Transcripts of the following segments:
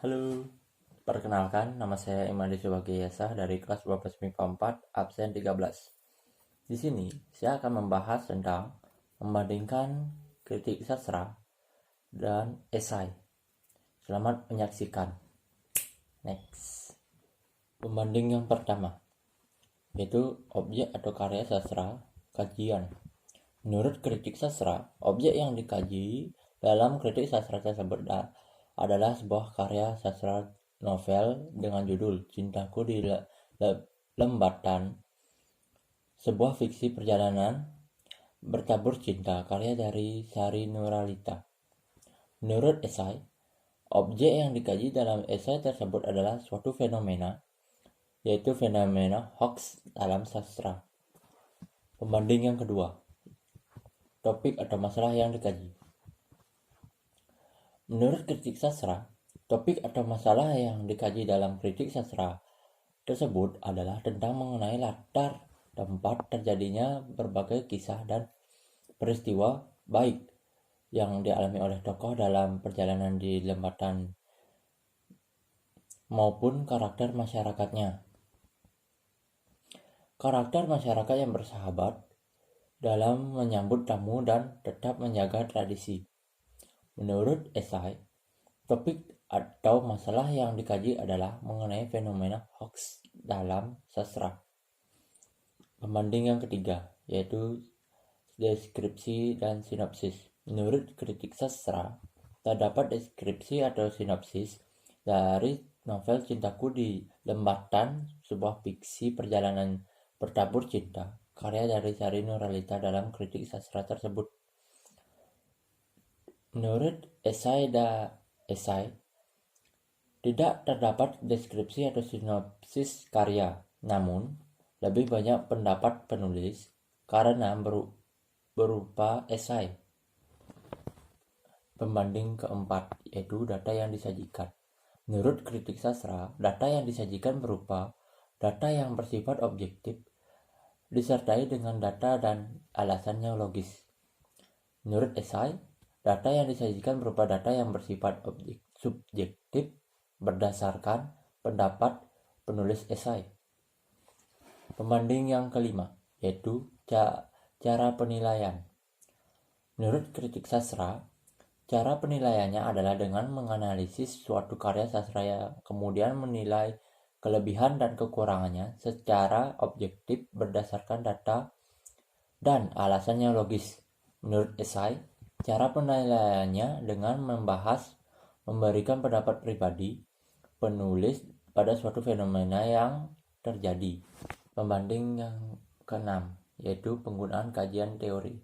Halo, perkenalkan nama saya Imadi Subagiyasa dari kelas 12 MIPA 4, absen 13. Di sini saya akan membahas tentang membandingkan kritik sastra dan esai. Selamat menyaksikan. Next. Pembanding yang pertama, yaitu objek atau karya sastra kajian. Menurut kritik sastra, objek yang dikaji dalam kritik sastra tersebut adalah sebuah karya sastra novel dengan judul Cintaku di Lembatan, sebuah fiksi perjalanan bertabur cinta karya dari Sari Nuralita. Menurut esai, objek yang dikaji dalam esai tersebut adalah suatu fenomena, yaitu fenomena hoax dalam sastra. Pembanding yang kedua, topik atau masalah yang dikaji. Menurut kritik sastra, topik atau masalah yang dikaji dalam kritik sastra tersebut adalah tentang mengenai latar tempat terjadinya berbagai kisah dan peristiwa baik yang dialami oleh tokoh dalam perjalanan di Lembatan maupun karakter masyarakatnya. Karakter masyarakat yang bersahabat dalam menyambut tamu dan tetap menjaga tradisi. Menurut esai, topik atau masalah yang dikaji adalah mengenai fenomena hoax dalam sastra. Pembanding yang ketiga, yaitu deskripsi dan sinopsis. Menurut kritik sastra, terdapat deskripsi atau sinopsis dari novel Cintaku di Lembatan, sebuah fiksi perjalanan bertabur cinta, karya dari Sari Nuralita dalam kritik sastra tersebut. Menurut esai tidak terdapat deskripsi atau sinopsis karya, namun lebih banyak pendapat penulis karena berupa esai. Pembanding keempat, yaitu data yang disajikan. Menurut kritik sastra, data yang disajikan berupa data yang bersifat objektif disertai dengan data dan alasan yang logis. Menurut esai, data yang disajikan berupa data yang bersifat subjektif berdasarkan pendapat penulis esai. Pembanding yang kelima, yaitu cara penilaian. Menurut kritik sastra, cara penilaiannya adalah dengan menganalisis suatu karya sastra yang kemudian menilai kelebihan dan kekurangannya secara objektif berdasarkan data dan alasan yang logis. Menurut esai, cara penilaiannya dengan memberikan pendapat pribadi penulis pada suatu fenomena yang terjadi. Pembanding yang keenam, yaitu penggunaan kajian teori.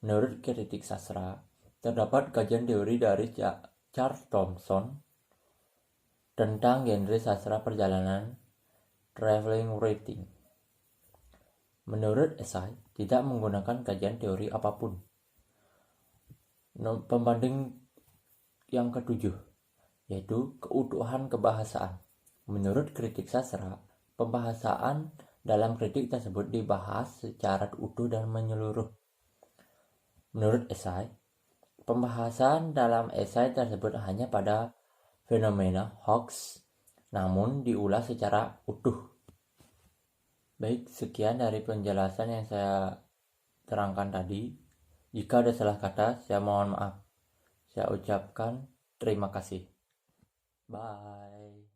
Menurut kritik sastra, terdapat kajian teori dari Charles Thomson tentang genre sastra perjalanan traveling writing. Menurut esai, tidak menggunakan kajian teori apapun. Pembanding yang ketujuh, yaitu keutuhan kebahasaan. Menurut kritik sastra, pembahasaan dalam kritik tersebut dibahas secara utuh dan menyeluruh. Menurut esai, pembahasan dalam esai tersebut hanya pada fenomena hoax, namun diulas secara utuh. Baik, sekian dari penjelasan yang saya terangkan tadi. Jika ada salah kata, saya mohon maaf. Saya ucapkan terima kasih. Bye.